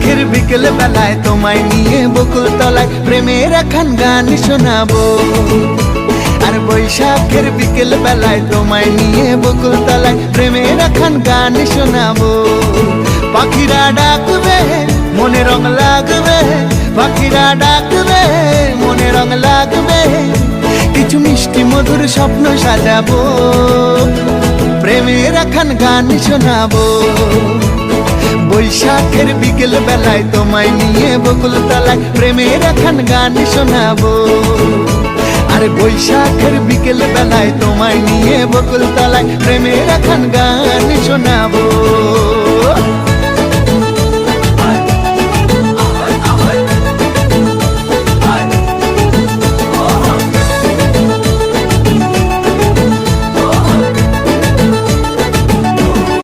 বৈশাখের বিকেল বেলায় তোমায় নিয়ে বকুল তলায় প্রেমের একখান গান শোনাবো। আর বৈশাখের বিকেল বেলায় তোমায় নিয়ে বকুল তলায় প্রেমের একখান গান শোনাবো। পাখিরা ডাকবে মনে রং লাগবে, পাখিরা ডাকবে মনে রং লাগবে, কিছু মিষ্টি মধুর স্বপ্ন সাজাবো, প্রেমের একখান গান শোনাবো। বৈশাখের বিকেল বেলায় তোমায় নিয়ে বকুল তলায় প্রেমের একখান গান শোনাবো। আর বৈশাখের বিকেল বেলায় তোমায় নিয়ে বকুল তলায় প্রেমের একখান গান শোনাবো।